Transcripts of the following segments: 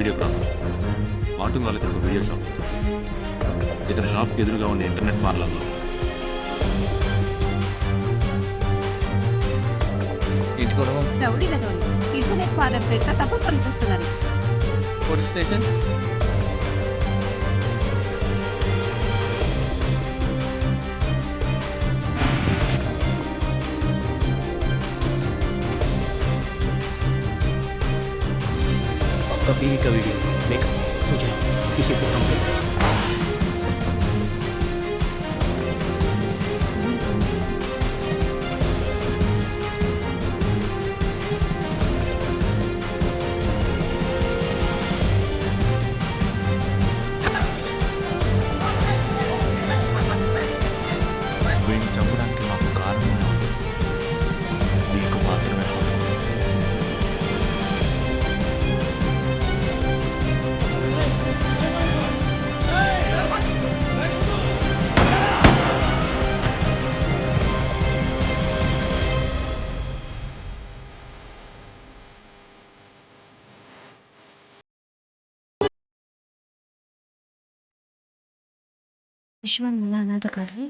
Videographer. Martin వాళ్ళకి ఒక video shop. ఇతని షాప్కి ఎదురుగా ఉండే ఇంటర్నెట్ పార్లర్లో. ఏంటి గొడవ? రౌడీ వెధవలు ఇంటర్నెట్ పార్లర్ పేరుతో తప్పు పనిపిస్తున్నారు. Police station? कभी का वीडियो देख मुझे किसी से कंप्लेंट వీడిని చంపడానికి మాకు కారణమే ఉంది. నీకు మాత్రమే కాదు. विश्वन मला अनाथ करे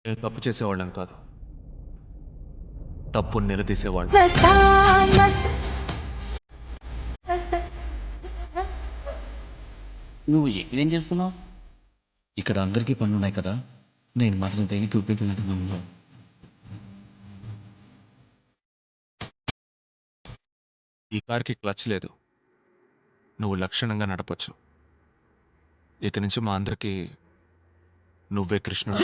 నేను తప్పు చేసేవాళ్ళం కాదు, తప్పుని నిలదీసేవాళ్ళం. నువ్వు ఎక్కడేం చేస్తున్నావు? ఇక్కడ అందరికీ పనులున్నాయి కదా, నేను మాత్రం తెగి చూపించుకుంటున్నాను. ఈ కార్కి క్లచ్ లేదు, నువ్వు లక్షణంగా నడపచ్చు. ఇక నుంచి మా అందరికీ నువ్వే కృష్ణుడు.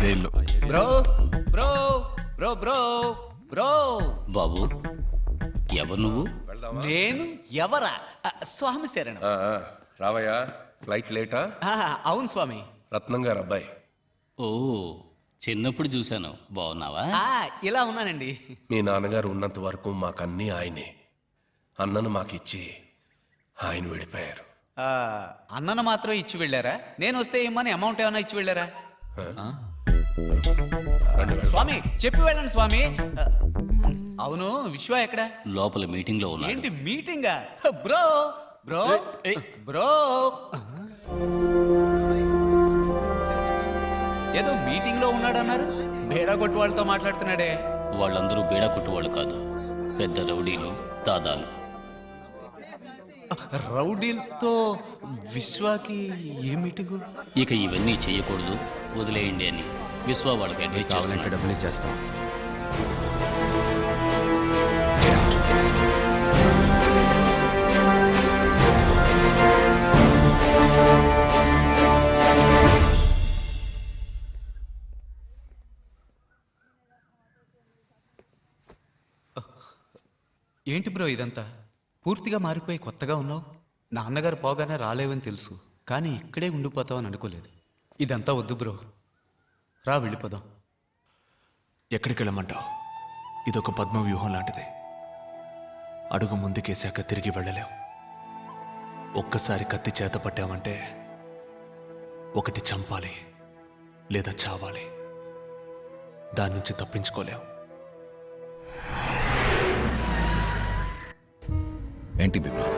జైల్లో bro bro bro bro bro బాబు, ఎవరు నువ్వు? నేను ఎవరా? స్వామి శరణం. రావయ్యా, ఫ్లైట్ లేటా? అవును స్వామి. రత్నం గారు అబ్బాయి. ఓ, చిన్నప్పుడు చూశాను. బాగున్నావా? ఇలా ఉన్నానండి. మీ నాన్నగారు ఉన్నంత వరకు మాకన్నీ ఆయనే. అన్నను మాకిచ్చి ఆయన వెళ్ళిపోయారు. అన్నను మాత్రం ఇచ్చి వెళ్ళారా? నేను వస్తే ఇమ్మని అమౌంట్ ఏమైనా ఇచ్చి వెళ్ళారా? స్వామి చెప్పి వెళ్ళండి స్వామి. అవును, విశ్వ ఎక్కడ? లోపల మీటింగ్ లో ఉన్నా. ఏంటి మీటింగా? బ్రో బ్రో బ్రో, ఏదో మీటింగ్ లో ఉన్నాడన్నారు. బేడా కొట్టు వాళ్ళతో మాట్లాడుతున్నాడే. వాళ్ళందరూ బేడా కొట్టువాళ్ళు కాదు, పెద్ద రౌడీలు, దాదాలు. రౌడీలతో విశ్వాకి ఏ మీటింగు? ఇక ఇవన్నీ చేయకూడదు, వదిలేయండి అని విశ్వ వాళ్ళకి అడ్వైజ్ చేస్తున్నాడు. డబ్బులు ఇచ్చేస్తాం. ఏంటి బ్రో ఇదంతా? పూర్తిగా మారిపోయి కొత్తగా ఉన్నావు. నాన్నగారు పోగానే రాలేవని తెలుసు, కానీ ఇక్కడే ఉండిపోతావని అనుకోలేదు. ఇదంతా వద్దు బ్రో, రా వెళ్ళిపోదాం. ఎక్కడికి వెళ్ళమంటావు? ఇదొక పద్మ వ్యూహం లాంటిది. అడుగు ముందుకేసాక తిరిగి వెళ్ళలేం. ఒక్కసారి కత్తి చేత పట్టామంటే ఒకటి చంపాలి లేదా చావాలి. దాని నుంచి తప్పించుకోలేం. ఏంటి బిప్లవ్?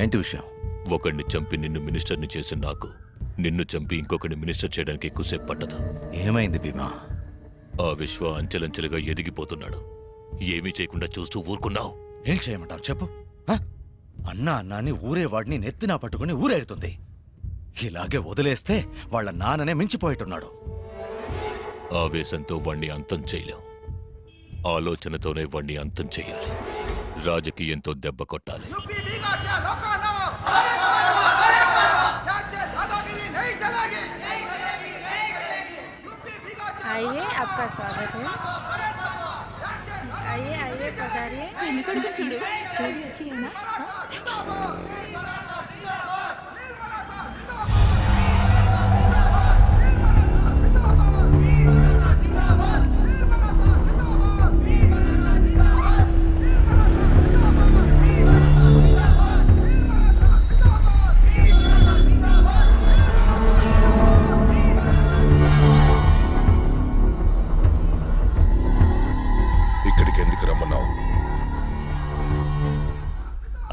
ఏంటి విషయం? ఒకడిని చంపి నిన్ను మినిస్టర్ని చేసిన నాకు నిన్ను చంపి ఇంకొకరిని మినిస్టర్ చేయడానికి ఎక్కువసేపు పట్టదు. ఏమైంది భీమా? ఆ విశ్వ అంచెలంచెలుగా ఎదిగిపోతున్నాడు. ఏమీ చేయకుండా చూస్తూ ఊరుకున్నావు. ఏం చేయమంటావు చెప్పు. అన్నా అన్నాని ఊరేవాడిని నెత్తినా పట్టుకుని ఊరేగుతుంది. ఇలాగే వదిలేస్తే వాళ్ళ నాన్ననే మించిపోయేట్టున్నాడు. ఆవేశంతో వాణ్ణి అంతం చేయలేం. ఆలోచనతోనే వాణ్ణి అంతం చేయాలి. రాజకీయంతో దెబ్బ కొట్టాలి. आइए, आपका स्वागत है. आइए आइए पधारिए. చూడు చూడు వచ్చినా ఇక్కడికి ఎందుకు రమ్మన్నావు?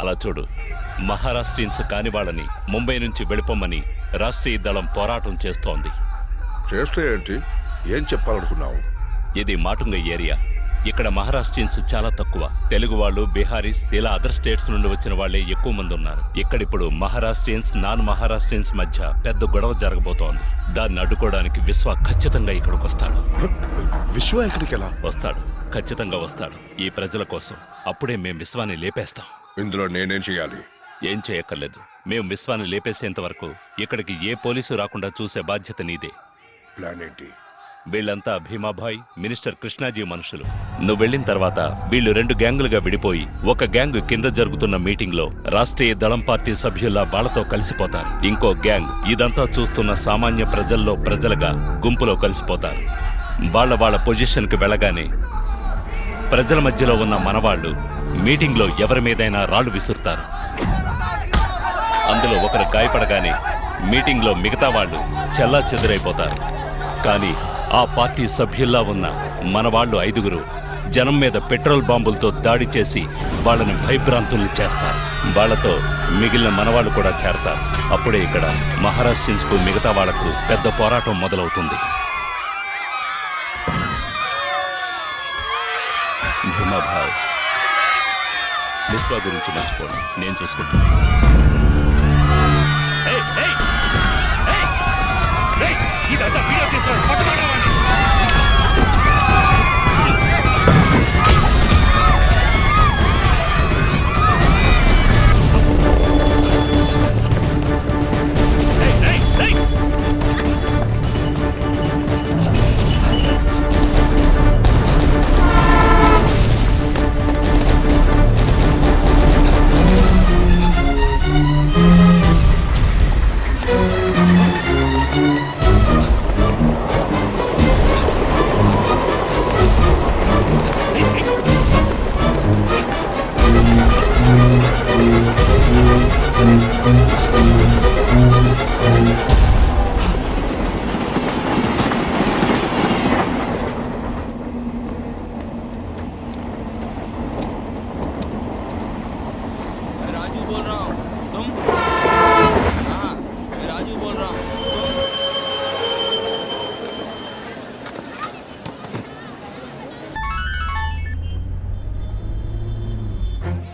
అలా చూడు, మహారాష్ట్రియన్స్ కాని వాళ్ళని ముంబై నుంచి వెళ్ళిపోమని రాష్ట్రీయ దళం పోరాటం చేస్తోంది. చేస్తే ఏంటి? ఏం చెప్పాలనుకున్నావు? ఇది మాటుంగ ఏరియా. ఇక్కడ మహారాష్ట్రియన్స్ చాలా తక్కువ. తెలుగు వాళ్ళు, బీహారీస్, ఇలా అదర్ స్టేట్స్ నుండి వచ్చిన వాళ్లే ఎక్కువ మంది ఉన్నారు. ఇక్కడిప్పుడు మహారాష్ట్రియన్స్, నాన్ మహారాష్ట్రియన్స్ మధ్య పెద్ద గొడవ జరగబోతోంది. దాన్ని అడ్డుకోవడానికి విశ్వ ఖచ్చితంగా ఇక్కడికి వస్తాడు. విశ్వ ఇక్కడికి ఎలా వస్తాడు? ఖచ్చితంగా వస్తాడు. ఈ ప్రజల కోసం. అప్పుడే మేం విశ్వాన్ని లేపేస్తాం. ఇందులో నేనేం చేయాలి? ఏం చేయక్కర్లేదు. మేం విశ్వాన్ని లేపేసేంత వరకు ఇక్కడికి ఏ పోలీసు రాకుండా చూసే బాధ్యత నీదే. ప్లాన్ ఏంటి? వీళ్ళంతా భీమాభాయ్, మినిస్టర్ కృష్ణాజీ మనుషులు. నువ్వు వెళ్ళిన తర్వాత వీళ్ళు 2 గ్యాంగులుగా విడిపోయి ఒక గ్యాంగ్ కింద జరుగుతున్న మీటింగ్ లో రాష్ట్రీయ దళం పార్టీ సభ్యుల్లా వాళ్లతో కలిసిపోతారు. ఇంకో గ్యాంగ్ ఇదంతా చూస్తున్న సామాన్య ప్రజల్లో ప్రజలుగా గుంపులో కలిసిపోతారు. వాళ్ళ పొజిషన్ కి వెళ్ళగానే ప్రజల మధ్యలో ఉన్న మనవాళ్లు మీటింగ్ లో ఎవరి మీదైనా రాళ్లు విసురుతారు. అందులో ఒకరు గాయపడగానే మీటింగ్ లో మిగతా వాళ్ళు చెల్లా చెదురైపోతారు. కానీ ఆ పార్టీ సభ్యుల్లా ఉన్న మనవాళ్లు 5గురు జనం మీద పెట్రోల్ బాంబులతో దాడి చేసి వాళ్ళని భయభ్రాంతుల్ని చేస్తారు. వాళ్లతో మిగిలిన మనవాళ్లు కూడా చేరతారు. అప్పుడే ఇక్కడ మహారాష్ట్రియన్స్ కు మిగతా వాళ్లకు పెద్ద పోరాటం మొదలవుతుంది. భీమాభాయ్, విశ్వ గురించి మర్చిపోండి, నేను చూసుకుంటాను. ఇదంతా వీడియో చేస్తున్నాడు, పట్టుకోండి.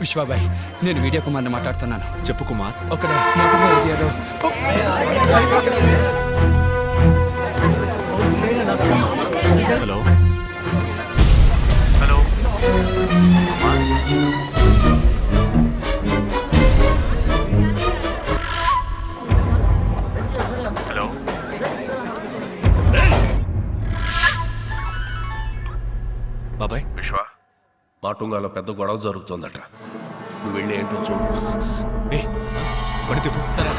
విశ్వాబాయ్, నేను వీడియో కుమార్ని మాట్లాడుతున్నాను. చెప్పు కుమార్. ఒక మాటలో ఏరియాలో హలో హలో హలో. బాబాయ్, విశ్వ, మాటుంగాలో పెద్ద గొడవ జరుగుతోందట. నువ్వు వెళ్ళి ఏంటో చూడు. పడితే సరే.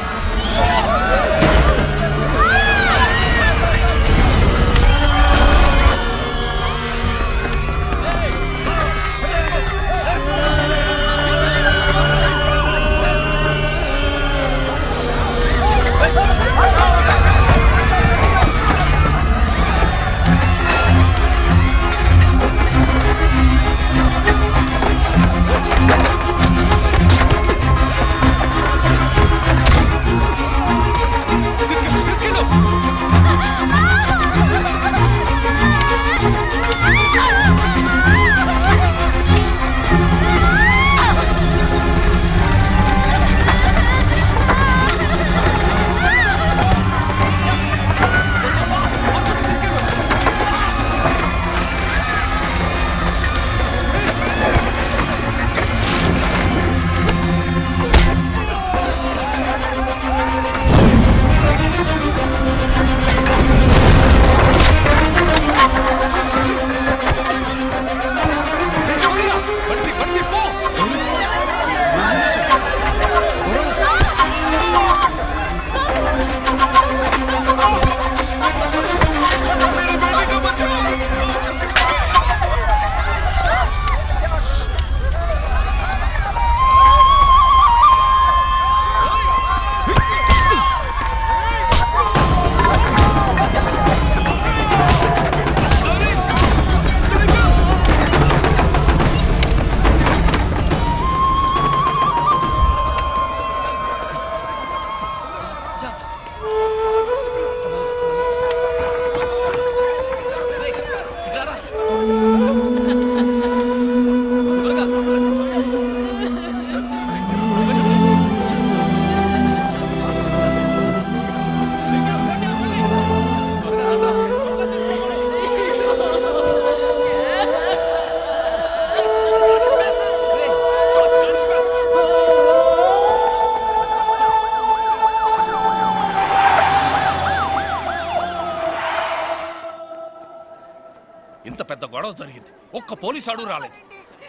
పెద్ద గొడవ జరిగింది. ఒక్క పోలీసు ఆడు రాలేదు.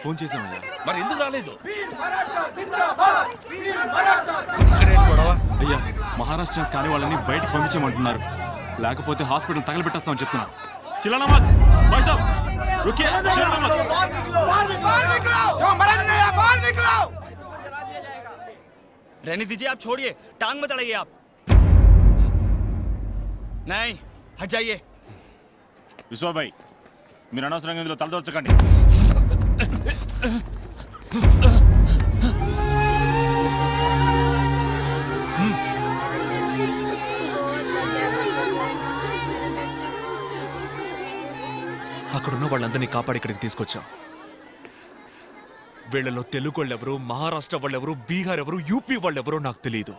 ఫోన్ చేసామయ్యా. మరి ఎందుకు రాలేదు? అయ్యా మహారాష్ట్రన్స్ కానీ వాళ్ళని బయటకు పంపించమంటున్నారు, లేకపోతే హాస్పిటల్ తగలబెట్టేస్తామని చెప్తున్నారు. చిల్లనా మత్ భాయ్ సాబ్ रुकिए, चिल्लाना मत। रहने दीजिए, आप छोड़िए, टांग मत अड़ाइए आप। नहीं, हट जाइए। విశ్వాబాయ్ మీరు అనవసరంగా ఇందులో తలదొచ్చకండి. అక్కడున్న వాళ్ళందరినీ కాపాడి ఇక్కడికి తీసుకొచ్చాం. వీళ్ళలో తెలుగు వాళ్ళెవరు, మహారాష్ట్ర వాళ్ళెవరు, బీహార్ ఎవరు, యూపీ వాళ్ళెవరో నాకు తెలియదు.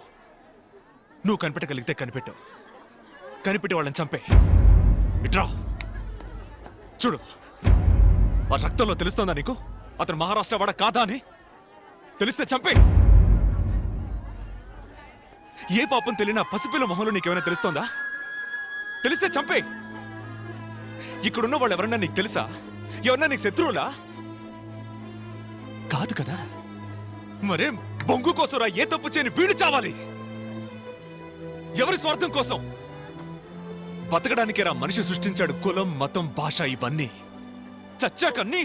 నువ్వు కనిపెట్టగలిగితే కనిపెట్టావు, కనిపెట్టి వాళ్ళని చంపే. ఇట్రా చూడు, ఆ రక్తంలో తెలుస్తోందా నీకు అతను మహారాష్ట్ర వాడ కాదా అని? తెలిస్తే చంపే. ఏ పాపం తెలియనా పసిపిల్ల మొహంలో నీకేమైనా తెలుస్తోందా? తెలిస్తే చంపే. ఇక్కడున్న వాళ్ళు ఎవరన్నా నీకు తెలుసా? ఎవరన్నా నీకు శత్రువులా? కాదు కదా. మరేం బొంగు కోసరా ఏ తప్పు చేయని వీడు చావాలి? ఎవరి స్వార్థం కోసం? బతకడానికేరా మనిషి సృష్టించాడు కులం, మతం, భాష ఇవన్నీ. చచ్చాకన్నీ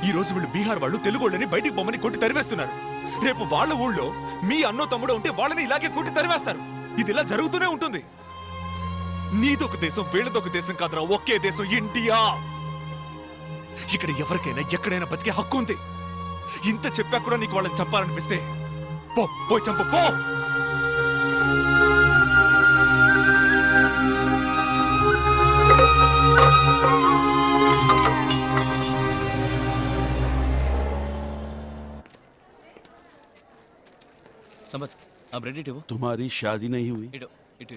ఈ రోజు వీళ్ళు బీహార్ వాళ్ళు తెలుగు వాళ్ళని బయటికి బొమ్మని కొట్టి తరివేస్తున్నారు. రేపు వాళ్ళ ఊళ్ళో మీ అన్నో తమ్ముడు ఉంటే వాళ్ళని ఇలాగే కొట్టి తరివేస్తారు. ఇది ఇలా జరుగుతూనే ఉంటుంది. నీదొక దేశం, వీళ్ళదొక దేశం కాదురా, ఒకే దేశం ఇండియా. ఇక్కడ ఎవరికైనా ఎక్కడైనా బతికే హక్కు ఉంది. ఇంత చెప్పా కూడా నీకు వాళ్ళని చంపాలనిపిస్తే పో, పోయి చంపు పో. समझ अब रेडी थे वो। तुम्हारी शादी नहीं हुई,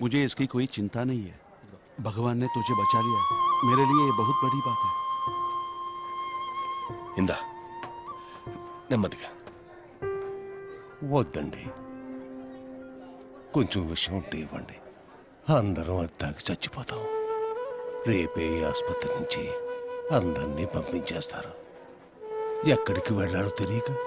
मुझे इसकी कोई चिंता नहीं है। भगवान ने तुझे बचा लिया, मेरे लिए ये बहुत बड़ी बात है। ఇందా నెమ్మదిగా. వద్దండి, కొంచెం విషయం ఉంటే ఇవ్వండి. అందరం అత్తాకి చచ్చిపోతాం. రేపే ఈ ఆసుపత్రి నుంచి అందరినీ పంపించేస్తారు. ఎక్కడికి వెళ్ళాలో తెలియక